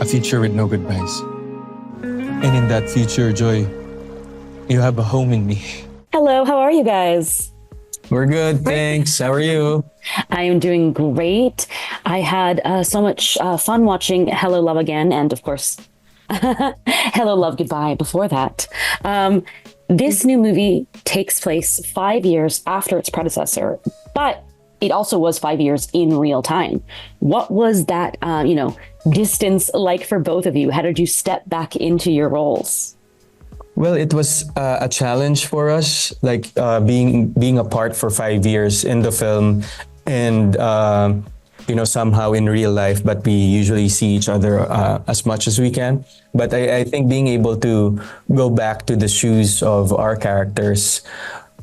a future with no goodbyes. And in that future, Joy, you have a home in me. Hello, how are you guys? We're good, thanks. How are you? I am doing great. I had so much fun watching Hello, Love Again, and of course, Hello, Love, Goodbye before that. This new movie takes place 5 years after its predecessor, but it also was 5 years in real time. What was that, distance like for both of you? How did you step back into your roles? Well, it was a challenge for us, like being apart for 5 years in the film, and somehow in real life. But we usually see each other as much as we can. But I think being able to go back to the shoes of our characters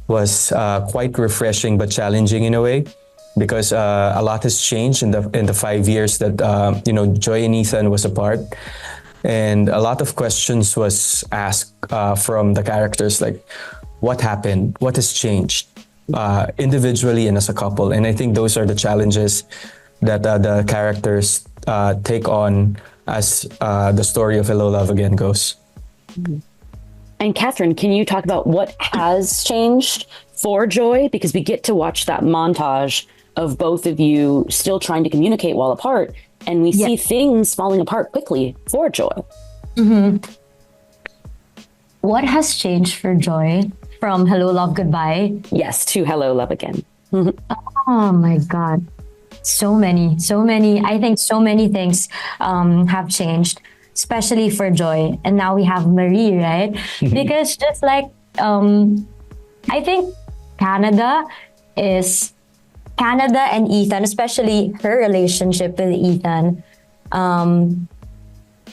was quite refreshing, but challenging in a way, because a lot has changed in the 5 years that Joy and Ethan was apart. And a lot of questions was asked from the characters, like, what happened? What has changed individually and as a couple? And I think those are the challenges that the characters take on as the story of Hello, Love Again goes. And Kathryn, can you talk about what has changed for Joy? Because we get to watch that montage of both of you still trying to communicate while apart, and we see things falling apart quickly for Joy. Mm-hmm. What has changed for Joy from Hello, Love, Goodbye? Yes, to Hello, Love Again. Oh my God. So many. I think so many things have changed, especially for Joy. And now we have Marie, right? Because just like, I think Canada and Ethan, especially her relationship with Ethan,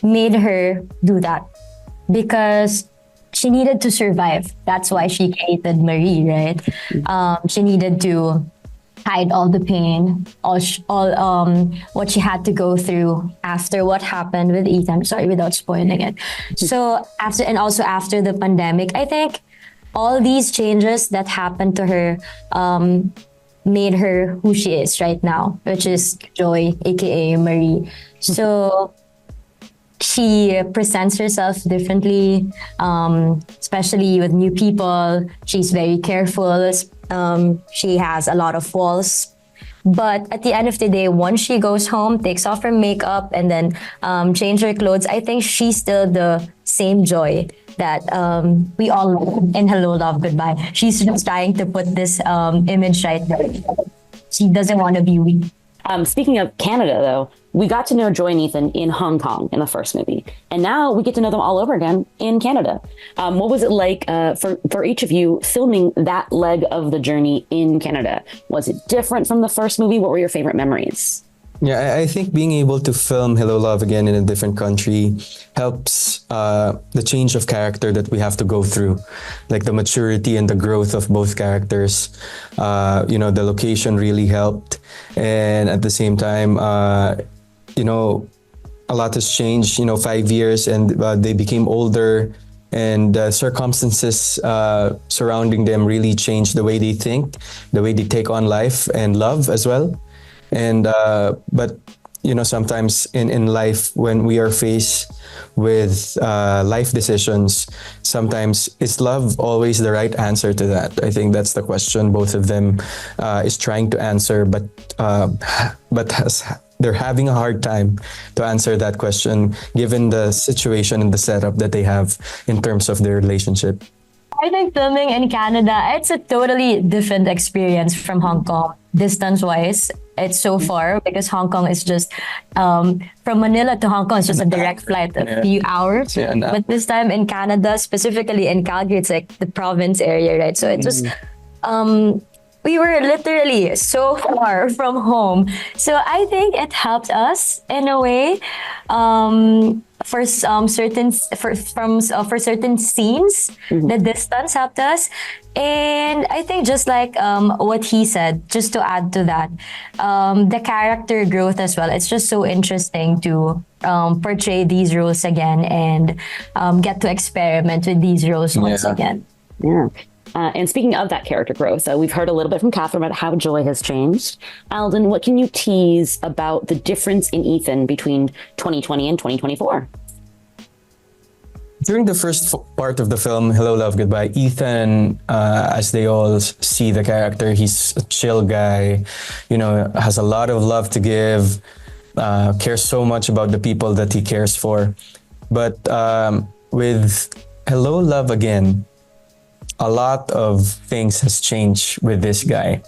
made her do that because she needed to survive. That's why she created Marie, right? She needed to hide all the pain, all what she had to go through after what happened with Ethan. Sorry, without spoiling it. So after the pandemic, I think all these changes that happened to her made her who she is right now, which is Joy, aka Marie. So she presents herself differently, especially with new people. She's very careful. She has a lot of walls. But at the end of the day, once she goes home, takes off her makeup, and then change her clothes, I think she's still the same Joy that we all love in Hello, Love, Goodbye. She's just trying to put this image right there. She doesn't want to be weak. Speaking of Canada, though, we got to know Joy and Ethan in Hong Kong in the first movie, and now we get to know them all over again in Canada. What was it like for each of you filming that leg of the journey in Canada? Was it different from the first movie? What were your favorite memories? Yeah, I think being able to film Hello, Love Again in a different country helps the change of character that we have to go through, like the maturity and the growth of both characters. The location really helped, and at the same time, a lot has changed. 5 years, and they became older, and circumstances surrounding them really changed the way they think, the way they take on life and love as well. And but sometimes in life, when we are faced with life decisions, sometimes is love always the right answer to that? I think that's the question both of them is trying to answer, but they're having a hard time to answer that question given the situation and the setup that they have in terms of their relationship. I think filming in Canada, it's a totally different experience from Hong Kong, distance-wise. It's so far because Hong Kong is just, from Manila to Hong Kong, it's just a direct flight, a few hours. Yeah, but this time in Canada, specifically in Calgary, it's like the province area, right? So it was, we were literally so far from home. So I think it helped us in a way for certain scenes. The distance helped us. And I think just like what he said, just to add to that, the character growth as well. It's just so interesting to portray these roles again and get to experiment with these roles once again. Yeah. And speaking of that character growth, we've heard a little bit from Kathryn about how Joy has changed. Alden, what can you tease about the difference in Ethan between 2020 and 2024? During the first part of the film, Hello, Love, Goodbye, Ethan, as they all see the character, he's a chill guy, has a lot of love to give, cares so much about the people that he cares for. But with Hello, Love Again, a lot of things has changed with this guy,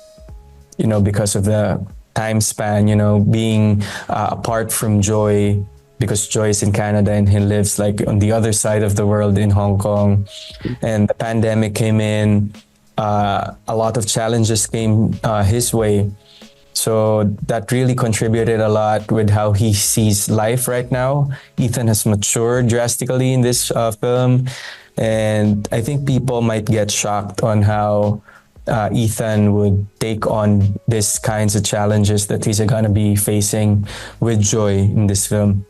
because of the time span, being apart from Joy, because Joy is in Canada and he lives like on the other side of the world in Hong Kong. And the pandemic came in, a lot of challenges came his way. So that really contributed a lot with how he sees life right now. Ethan has matured drastically in this film. And I think people might get shocked on how Ethan would take on these kinds of challenges that he's going to be facing with Joy in this film.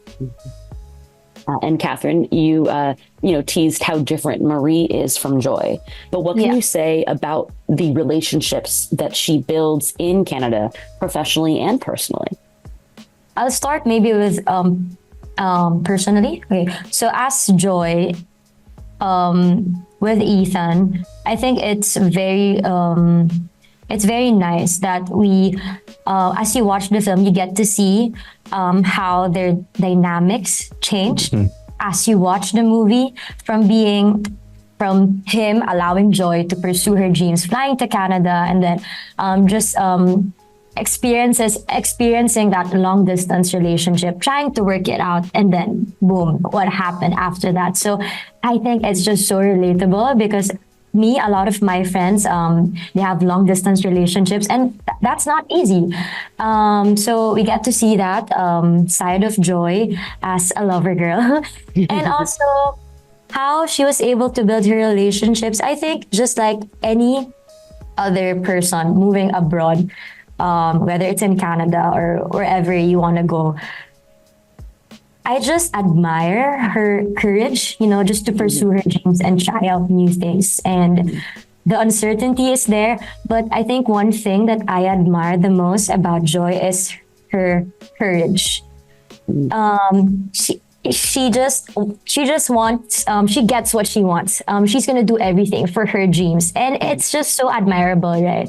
And Kathryn, you teased how different Marie is from Joy. But what can you say about the relationships that she builds in Canada, professionally and personally? I'll start maybe with personally. Okay, so as Joy, with Ethan, I think it's very nice that we, as you watch the film, you get to see how their dynamics change as you watch the movie, from him allowing Joy to pursue her dreams, flying to Canada, and then experiencing that long distance relationship, trying to work it out, and then boom, what happened after that. So I think it's just so relatable, because a lot of my friends, they have long distance relationships, and that's not easy. So we get to see that side of Joy as a lover girl. And also how she was able to build her relationships. I think just like any other person moving abroad, whether it's in Canada or wherever you want to go, I just admire her courage, just to pursue her dreams and try out new things. And the uncertainty is there. But I think one thing that I admire the most about Joy is her courage. She just wants, she gets what she wants. She's gonna do everything for her dreams, and it's just so admirable, right?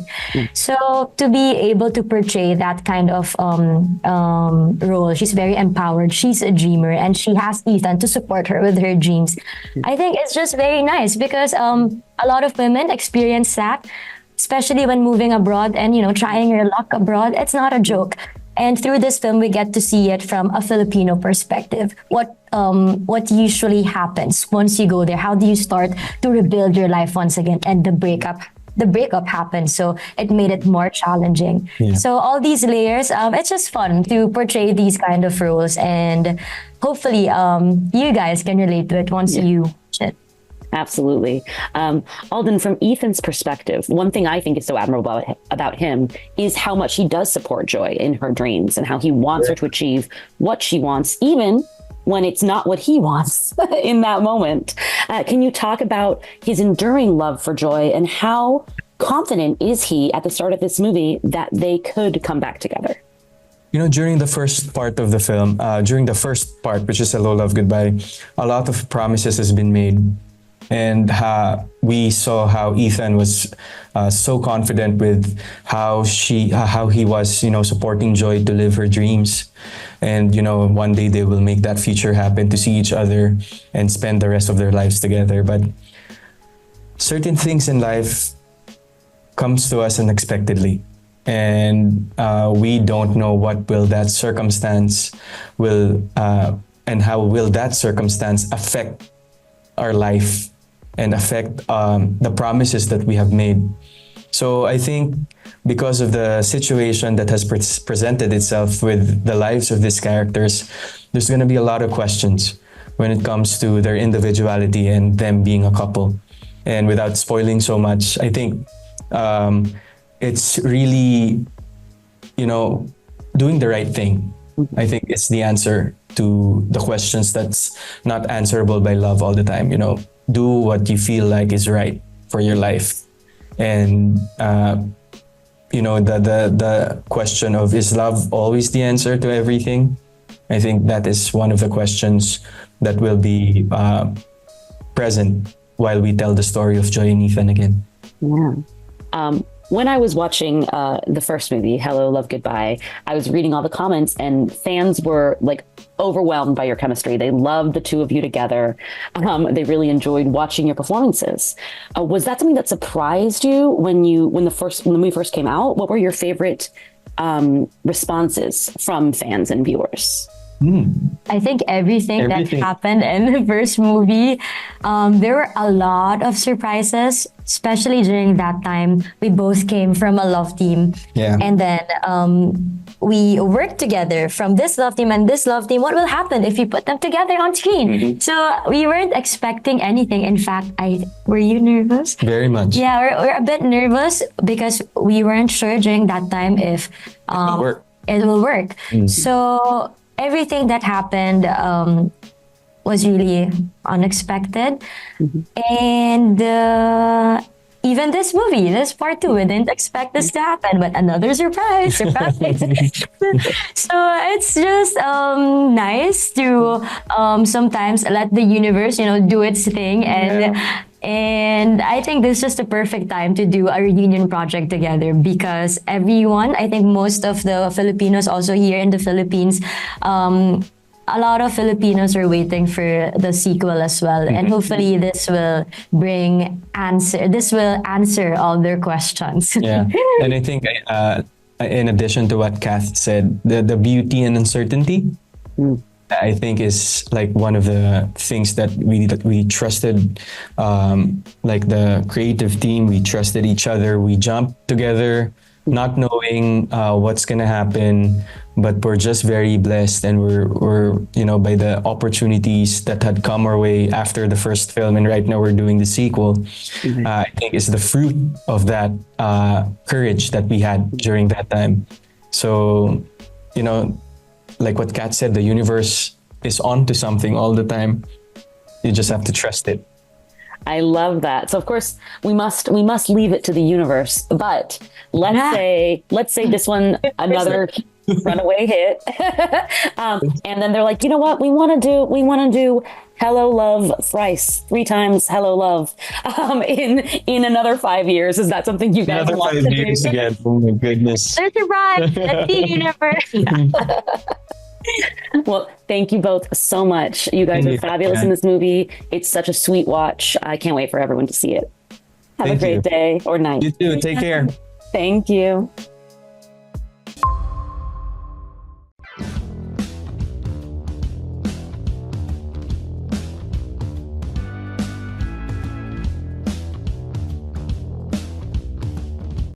So to be able to portray that kind of role, she's very empowered. She's a dreamer, and she has Ethan to support her with her dreams. I think it's just very nice, because a lot of women experience that, especially when moving abroad and trying your luck abroad. It's not a joke. And through this film, we get to see it from a Filipino perspective. What usually happens once you go there? How do you start to rebuild your life once again? And the breakup happened, so it made it more challenging. Yeah. So all these layers, it's just fun to portray these kind of roles, and hopefully, you guys can relate to it once you watch it. Absolutely. Alden, from Ethan's perspective, one thing I think is so admirable about him is how much he does support Joy in her dreams, and how he wants her to achieve what she wants, even when it's not what he wants in that moment. Can you talk about his enduring love for Joy, and how confident is he at the start of this movie that they could come back together? During the first part of the film, which is Hello, Love, Goodbye, a lot of promises has been made. And we saw how Ethan was so confident with how he was, supporting Joy to live her dreams. And, one day they will make that future happen, to see each other and spend the rest of their lives together. But certain things in life comes to us unexpectedly. And we don't know what will that circumstance and how will that circumstance affect our life and affect the promises that we have made. So I think because of the situation that has presented itself with the lives of these characters, there's going to be a lot of questions when it comes to their individuality and them being a couple. And without spoiling so much, I think it's really, doing the right thing. I think it's the answer to the questions that's not answerable by love all the time. Do what you feel like is right for your life. and the question of, is love always the answer to everything? I think that is one of the questions that will be present while we tell the story of Joy and Ethan again. Yeah. When I was watching the first movie, Hello, Love, Goodbye, I was reading all the comments, and fans were like overwhelmed by your chemistry. They loved the two of you together. They really enjoyed watching your performances. Was that something that surprised you when the movie first came out? What were your favorite responses from fans and viewers? I think everything that happened in the first movie, there were a lot of surprises, especially during that time. We both came from a love team. Yeah. And then we worked together from this love team and this love team. What will happen if we put them together on screen? So we weren't expecting anything. In fact, were you nervous? Very much. Yeah, we're a bit nervous because we weren't sure during that time if it will work. So everything that happened was really unexpected. And even this movie, this part 2, we didn't expect this to happen, but another surprise. So it's just nice to sometimes let the universe, do its thing. And I think this is just the perfect time to do a reunion project together, because everyone, I think most of the Filipinos also here in the Philippines, a lot of Filipinos are waiting for the sequel as well. And hopefully this will answer all their questions. Yeah. And I think in addition to what Kath said, the beauty and uncertainty, I think is like one of the things that we trusted, like the creative team, we trusted each other. We jumped together, not knowing what's gonna happen, but we're just very blessed, and we're by the opportunities that had come our way after the first film, and right now we're doing the sequel. I think is the fruit of that courage that we had during that time. So, like what Kat said, the universe is on to something all the time. You just have to trust it. I love that. So of course we must leave it to the universe. But let's say this one another runaway hit, and then they're like, you know what? We want to do Hello Love thrice, 3 times Hello Love, in another 5 years. Is that something you guys Another want 5 to years do? again. Oh my goodness. There's a ride. That's the universe. Well, thank you both so much. You guys are fabulous in this movie. It's such a sweet watch. I can't wait for everyone to see it. Have a great day or night. You too. Take care. Thank you.